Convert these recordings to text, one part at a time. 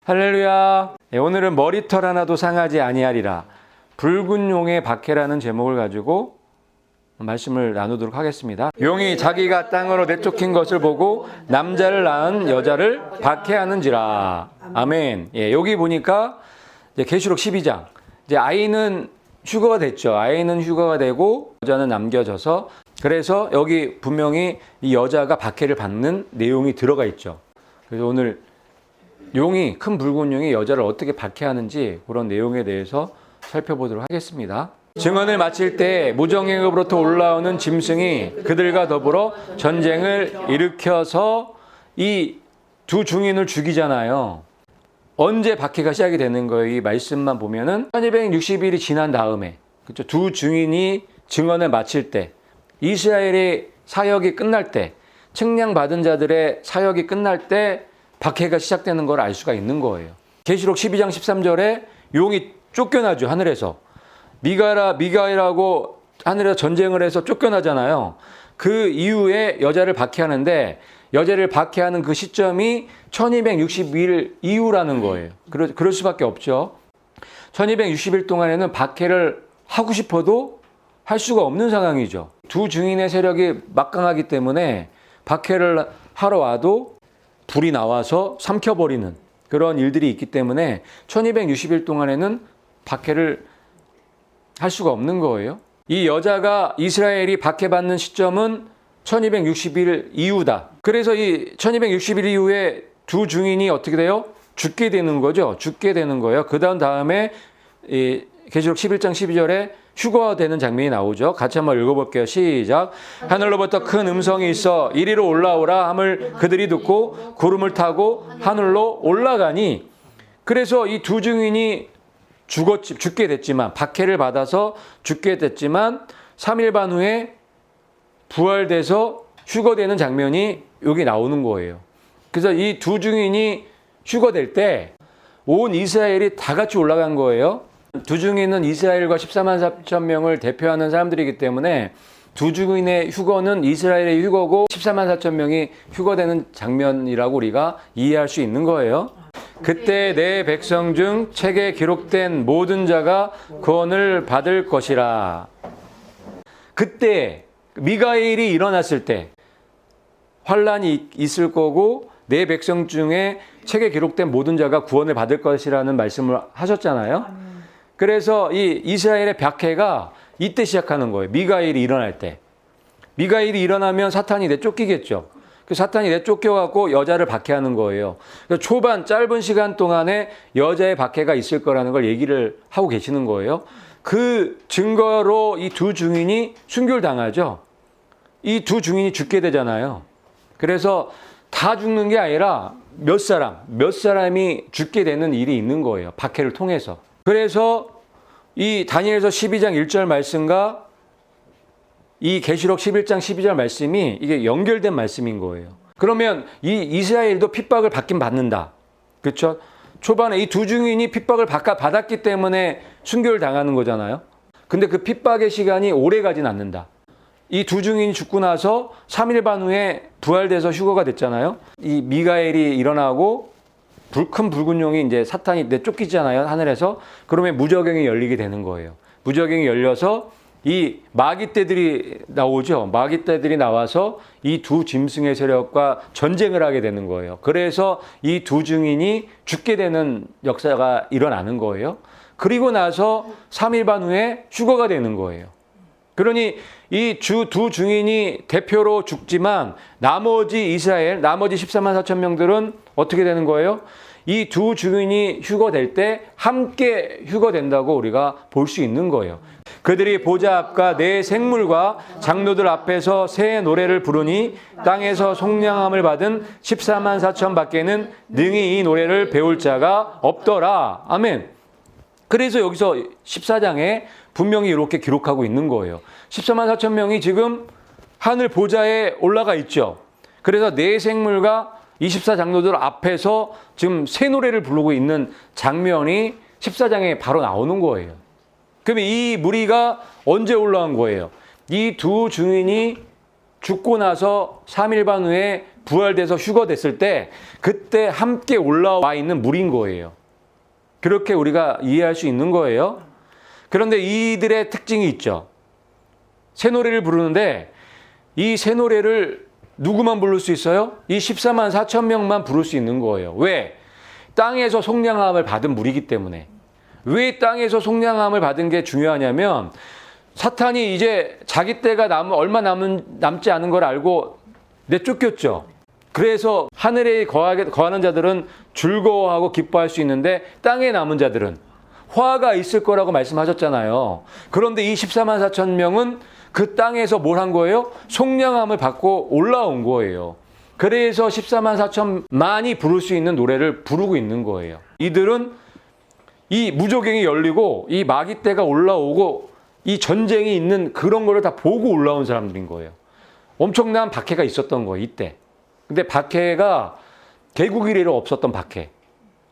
할렐루야. 오늘은 머리털 하나도 상하지 아니하리라. 붉은 용의 박해라는 제목을 가지고 말씀을 나누도록 하겠습니다. 용이 자기가 땅으로 내쫓긴 것을 보고 남자를 낳은 여자를 박해하는지라. 아멘. 여기 보니까 이제 계시록 12장. 이제 아이는 휴거가 됐죠. 아이는 휴거가 되고 여자는 남겨져서, 그래서 여기 분명히 이 여자가 박해를 받는 내용이 들어가 있죠. 그래서 오늘 용이, 큰 붉은 용이 여자를 어떻게 박해하는지 그런 내용에 대해서 살펴보도록 하겠습니다. 증언을 마칠 때 무정예급으로부터 올라오는 짐승이 그들과 더불어 전쟁을 일으켜서 이 두 증인을 죽이잖아요. 언제 박해가 시작이 되는 거예요? 이 말씀만 보면은 1260일이 지난 다음에, 그렇죠? 두 증인이 증언을 마칠 때, 이스라엘의 사역이 끝날 때, 측량받은 자들의 사역이 끝날 때 박해가 시작되는 걸 알 수가 있는 거예요. 계시록 12장 13절에 용이 쫓겨나죠, 하늘에서. 미가엘하고 하늘에서 전쟁을 해서 쫓겨나잖아요. 그 이후에 여자를 박해하는데, 여자를 박해하는 그 시점이 1260일 이후라는 거예요. 그럴 수밖에 없죠. 1260일 동안에는 박해를 하고 싶어도 할 수가 없는 상황이죠. 두 증인의 세력이 막강하기 때문에 박해를 하러 와도 불이 나와서 삼켜버리는 그런 일들이 있기 때문에 1260일 동안에는 박해를 할 수가 없는 거예요. 이 여자가, 이스라엘이 박해받는 시점은 1260일 이후다. 그래서 이 1260일 이후에 두 증인이 어떻게 돼요? 죽게 되는 거죠. 죽게 되는 거예요. 그 다음에 이 계시록 11장 12절에 휴거가 되는 장면이 나오죠. 같이 한번 읽어볼게요. 시작. 하늘로부터 큰 음성이 있어 이리로 올라오라 함을 그들이 듣고 구름을 타고 하늘로 올라가니. 그래서 이 두 증인이 죽게 됐지만, 박해를 받아서 죽게 됐지만 3일 반 후에 부활돼서 휴거되는 장면이 여기 나오는 거예요. 그래서 이 두 증인이 휴거될 때 온 이스라엘이 다 같이 올라간 거예요. 두 증인은 이스라엘과 14만 4천 명을 대표하는 사람들이기 때문에 두 증인의 휴거는 이스라엘의 휴거고 14만 4천 명이 휴거되는 장면이라고 우리가 이해할 수 있는 거예요. 그때 내 백성 중 책에 기록된 모든 자가 구원을 받을 것이라. 그때 미가엘이 일어났을 때 환란이 있을 거고 내 백성 중에 책에 기록된 모든 자가 구원을 받을 것이라는 말씀을 하셨잖아요. 그래서 이 이스라엘의 박해가 이때 시작하는 거예요. 미가엘이 일어날 때. 미가엘이 일어나면 사탄이 내쫓기겠죠. 그 사탄이 내쫓겨갖고 여자를 박해하는 거예요. 초반 짧은 시간 동안에 여자의 박해가 있을 거라는 걸 얘기를 하고 계시는 거예요. 그 증거로 이 두 증인이 순교당하죠. 이 두 증인이 죽게 되잖아요. 그래서 다 죽는 게 아니라 몇 사람이 죽게 되는 일이 있는 거예요. 박해를 통해서. 그래서 이 다니엘서 12장 1절 말씀과 이 계시록 11장 12절 말씀이 이게 연결된 말씀인 거예요. 그러면 이 이스라엘도 핍박을 받긴 받는다. 그렇죠? 초반에 이 두 증인이 핍박을 받았기 때문에 순교를 당하는 거잖아요. 근데 그 핍박의 시간이 오래 가진 않는다. 이 두 증인이 죽고 나서 3일 반 후에 부활돼서 휴거가 됐잖아요. 이 미가엘이 일어나고 큰 붉은 용이 이제 사탄이 내쫓기잖아요, 하늘에서. 그러면 무저갱이 열리게 되는 거예요. 무저갱이 열려서 이 마귀떼들이 나오죠. 마귀떼들이 나와서 이 두 짐승의 세력과 전쟁을 하게 되는 거예요. 그래서 이 두 증인이 죽게 되는 역사가 일어나는 거예요. 그리고 나서 3일 반 후에 휴거가 되는 거예요. 그러니 이 두 증인이 대표로 죽지만 나머지 이스라엘, 나머지 14만 4천 명들은 어떻게 되는 거예요? 이 두 증인이 휴거될 때 함께 휴거된다고 우리가 볼 수 있는 거예요. 그들이 보좌 앞과 내 생물과 장로들 앞에서 새 노래를 부르니 땅에서 속량함을 받은 14만 4천 밖에는 능히 이 노래를 배울 자가 없더라. 아멘. 그래서 여기서 14장에 분명히 이렇게 기록하고 있는 거예요. 14만 4천 명이 지금 하늘 보좌에 올라가 있죠. 그래서 내 생물과 24장로들 앞에서 지금 새 노래를 부르고 있는 장면이 14장에 바로 나오는 거예요. 그러면 이 무리가 언제 올라온 거예요? 이 두 증인이 죽고 나서 3일 반 후에 부활돼서 휴거됐을 때 그때 함께 올라와 있는 물인 거예요. 그렇게 우리가 이해할 수 있는 거예요. 그런데 이들의 특징이 있죠. 새 노래를 부르는데 이 새 노래를 누구만 부를 수 있어요? 이 14만 4천 명만 부를 수 있는 거예요. 왜? 땅에서 속량함을 받은 물이기 때문에. 왜 땅에서 속량함을 받은 게 중요하냐면 사탄이 이제 자기 때가 얼마 남지 않은 걸 알고 내쫓겼죠. 그래서 하늘에 거하는 자들은 즐거워하고 기뻐할 수 있는데 땅에 남은 자들은 화가 있을 거라고 말씀하셨잖아요. 그런데 이 14만 4천 명은 그 땅에서 뭘 한 거예요? 속량함을 받고 올라온 거예요. 그래서 14만 4천만이 부를 수 있는 노래를 부르고 있는 거예요. 이들은 이 무저갱이 열리고 이 마귀 떼가 올라오고 이 전쟁이 있는 그런 거를 다 보고 올라온 사람들인 거예요. 엄청난 박해가 있었던 거예요, 이때. 근데 박해가 개국 이래로 없었던 박해.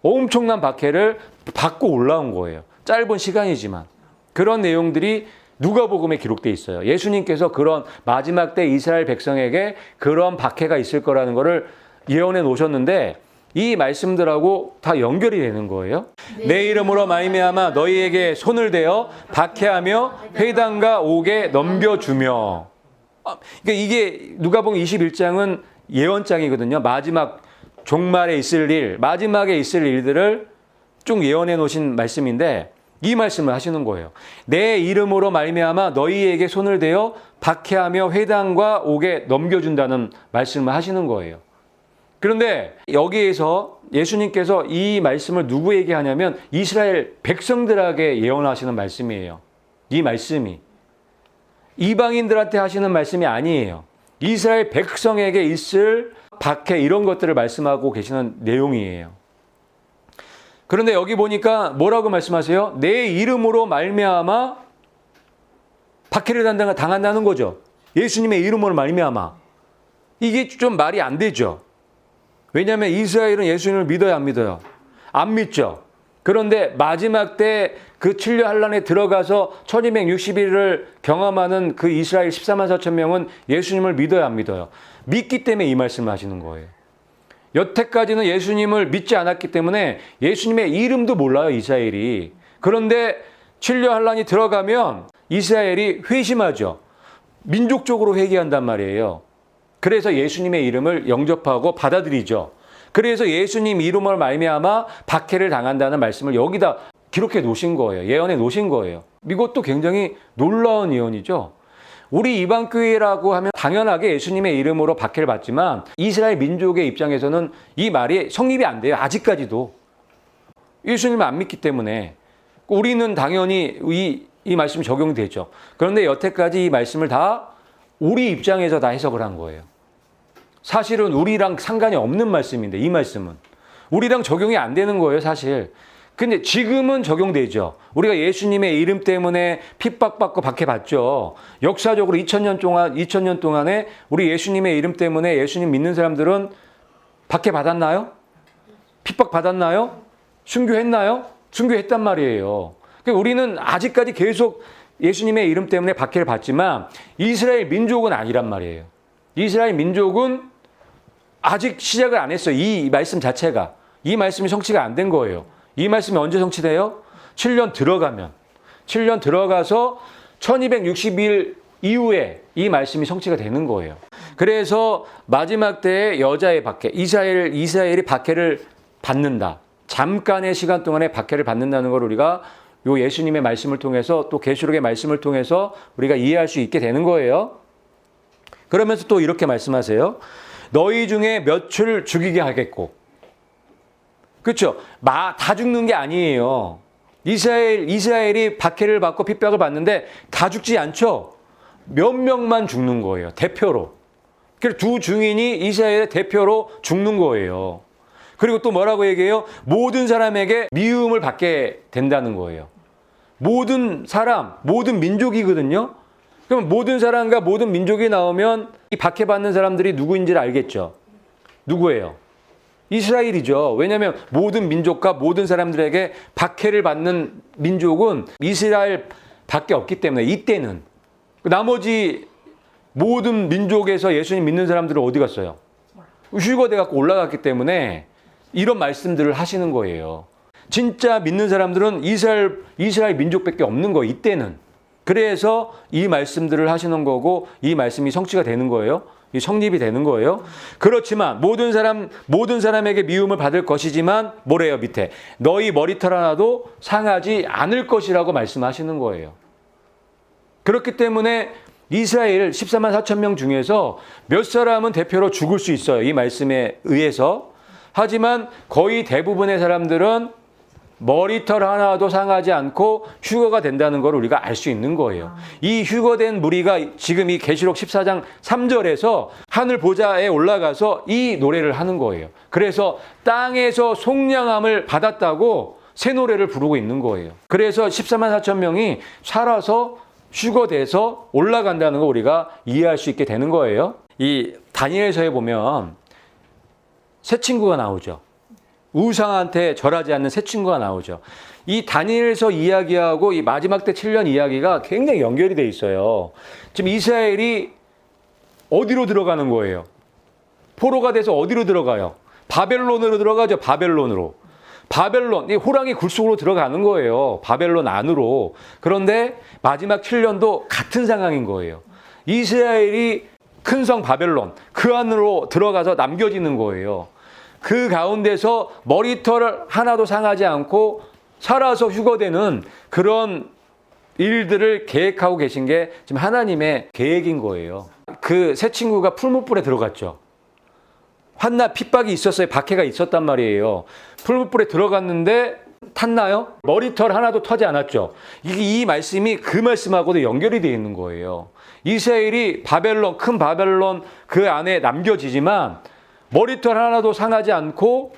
엄청난 박해를 받고 올라온 거예요. 짧은 시간이지만. 그런 내용들이 누가복음에 기록되어 있어요. 예수님께서 그런 마지막 때 이스라엘 백성에게 그런 박해가 있을 거라는 것을 예언해 놓으셨는데 이 말씀들하고 다 연결이 되는 거예요. 내 이름으로 말미암아 너희에게 손을 대어 박해하며 회당과 옥에 넘겨주며. 그러니까 이게 누가복음 21장은 예언장이거든요. 마지막 종말에 있을 일, 마지막에 있을 일들을 쭉 예언해 놓으신 말씀인데 이 말씀을 하시는 거예요. 내 이름으로 말미암아 너희에게 손을 대어 박해하며 회당과 옥에 넘겨준다는 말씀을 하시는 거예요. 그런데 여기에서 예수님께서 이 말씀을 누구에게 하냐면 이스라엘 백성들에게 예언하시는 말씀이에요. 이 말씀이 이방인들한테 하시는 말씀이 아니에요. 이스라엘 백성에게 있을 박해 이런 것들을 말씀하고 계시는 내용이에요. 그런데 여기 보니까 뭐라고 말씀하세요? 내 이름으로 말미암아 박해를 당한다는 거죠. 예수님의 이름으로 말미암아. 이게 좀 말이 안 되죠. 왜냐하면 이스라엘은 예수님을 믿어요, 안 믿어요? 안 믿죠. 그런데 마지막 때 그 7년 환란에 들어가서 1260일을 경험하는 그 이스라엘 14만 4천 명은 예수님을 믿어요, 안 믿어요? 믿기 때문에 이 말씀을 하시는 거예요. 여태까지는 예수님을 믿지 않았기 때문에 예수님의 이름도 몰라요, 이스라엘이. 그런데 7년 환란이 들어가면 이스라엘이 회심하죠. 민족적으로 회개한단 말이에요. 그래서 예수님의 이름을 영접하고 받아들이죠. 그래서 예수님 이름으로 말미암아 박해를 당한다는 말씀을 여기다 기록해 놓으신 거예요. 예언해 놓으신 거예요. 이것도 굉장히 놀라운 예언이죠. 우리 이방교회라고 하면 당연하게 예수님의 이름으로 박해를 받지만 이스라엘 민족의 입장에서는 이 말이 성립이 안 돼요. 아직까지도. 예수님을 안 믿기 때문에. 우리는 당연히 이 말씀이 적용되죠. 그런데 여태까지 이 말씀을 다 우리 입장에서 다 해석을 한 거예요. 사실은 우리랑 상관이 없는 말씀인데 이 말씀은. 우리랑 적용이 안 되는 거예요, 사실. 근데 지금은 적용되죠. 우리가 예수님의 이름 때문에 핍박받고 박해받죠. 역사적으로 2000년 동안에 우리 예수님의 이름 때문에 예수님 믿는 사람들은 박해받았나요? 핍박받았나요? 순교했나요? 순교했단 말이에요. 그러니까 우리는 아직까지 계속 예수님의 이름 때문에 박해를 받지만 이스라엘 민족은 아니란 말이에요. 이스라엘 민족은 아직 시작을 안 했어요. 이 말씀 자체가. 이 말씀이 성취가 안 된 거예요. 이 말씀이 언제 성취돼요? 7년 들어가면. 7년 들어가서 1260일 이후에 이 말씀이 성취가 되는 거예요. 그래서 마지막 때에 여자의 박해, 이스라엘이 박해를 받는다. 잠깐의 시간 동안에 박해를 받는다는 걸 우리가 요 예수님의 말씀을 통해서 또 계시록의 말씀을 통해서 우리가 이해할 수 있게 되는 거예요. 그러면서 또 이렇게 말씀하세요. 너희 중에 몇을 죽이게 하겠고. 그렇죠. 다 죽는 게 아니에요. 이스라엘이 박해를 받고 핍박을 받는데 다 죽지 않죠. 몇 명만 죽는 거예요. 대표로. 그래서 두 증인이 이스라엘의 대표로 죽는 거예요. 그리고 또 뭐라고 얘기해요? 모든 사람에게 미움을 받게 된다는 거예요. 모든 사람, 모든 민족이거든요. 그럼 모든 사람과 모든 민족이 나오면 이 박해받는 사람들이 누구인지를 알겠죠. 누구예요? 이스라엘이죠. 왜냐하면 모든 민족과 모든 사람들에게 박해를 받는 민족은 이스라엘밖에 없기 때문에 이때는 나머지 모든 민족에서 예수님 믿는 사람들은 어디 갔어요? 휴거돼 갖고 올라갔기 때문에 이런 말씀들을 하시는 거예요. 진짜 믿는 사람들은 이스라엘 민족밖에 없는 거예요. 이때는. 그래서 이 말씀들을 하시는 거고 이 말씀이 성취가 되는 거예요. 이 성립이 되는 거예요. 그렇지만 모든 사람에게 미움을 받을 것이지만 뭐래요 밑에 너희 머리털 하나도 상하지 않을 것이라고 말씀하시는 거예요. 그렇기 때문에 이스라엘 14만 4천 명 중에서 몇 사람은 대표로 죽을 수 있어요. 이 말씀에 의해서. 하지만 거의 대부분의 사람들은 머리털 하나도 상하지 않고 휴거가 된다는 걸 우리가 알 수 있는 거예요. 이 휴거된 무리가 지금 이 계시록 14장 3절에서 하늘 보좌에 올라가서 이 노래를 하는 거예요. 그래서 땅에서 속량함을 받았다고 새 노래를 부르고 있는 거예요. 그래서 14만 4천 명이 살아서 휴거돼서 올라간다는 거 우리가 이해할 수 있게 되는 거예요. 이 다니엘서에 보면 새 친구가 나오죠. 우상한테 절하지 않는 새 친구가 나오죠. 이 다니엘서 이야기하고 이 마지막 때 7년 이야기가 굉장히 연결이 돼 있어요. 지금 이스라엘이 어디로 들어가는 거예요? 포로가 돼서 어디로 들어가요? 바벨론으로 들어가죠. 바벨론으로. 바벨론, 이 호랑이 굴 속으로 들어가는 거예요. 바벨론 안으로. 그런데 마지막 7년도 같은 상황인 거예요. 이스라엘이 큰 성 바벨론, 그 안으로 들어가서 남겨지는 거예요. 그 가운데서 머리털 하나도 상하지 않고 살아서 휴거되는 그런 일들을 계획하고 계신 게 지금 하나님의 계획인 거예요. 그 새 친구가 풀무불에 들어갔죠. 환난 핍박이 있었어요. 박해가 있었단 말이에요. 풀무불에 들어갔는데 탔나요? 머리털 하나도 터지 않았죠. 이 말씀이 그 말씀하고도 연결이 되어 있는 거예요. 이스라엘이 바벨론, 큰 바벨론 그 안에 남겨지지만 머리털 하나도 상하지 않고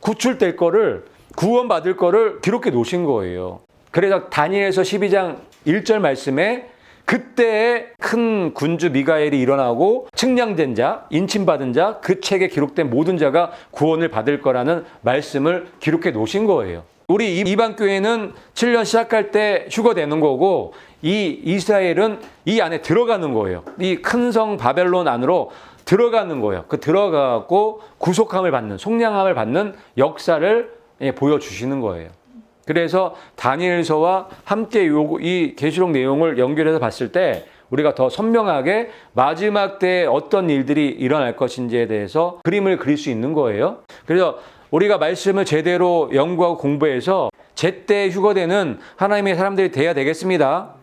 구출될 거를, 구원받을 거를 기록해 놓으신 거예요. 그래서 다니엘서 12장 1절 말씀에 그때의 큰 군주 미가엘이 일어나고 측량된 자, 인침받은 자, 그 책에 기록된 모든 자가 구원을 받을 거라는 말씀을 기록해 놓으신 거예요. 우리 이방 교회는 7년 시작할 때 휴거되는 거고 이 이스라엘은 이 안에 들어가는 거예요. 이 큰 성 바벨론 안으로 들어가는 거예요. 그 들어가고 구속함을 받는, 속량함을 받는 역사를 보여주시는 거예요. 그래서 다니엘서와 함께 이 계시록 내용을 연결해서 봤을 때 우리가 더 선명하게 마지막 때에 어떤 일들이 일어날 것인지에 대해서 그림을 그릴 수 있는 거예요. 그래서 우리가 말씀을 제대로 연구하고 공부해서 제때 휴거되는 하나님의 사람들이 돼야 되겠습니다.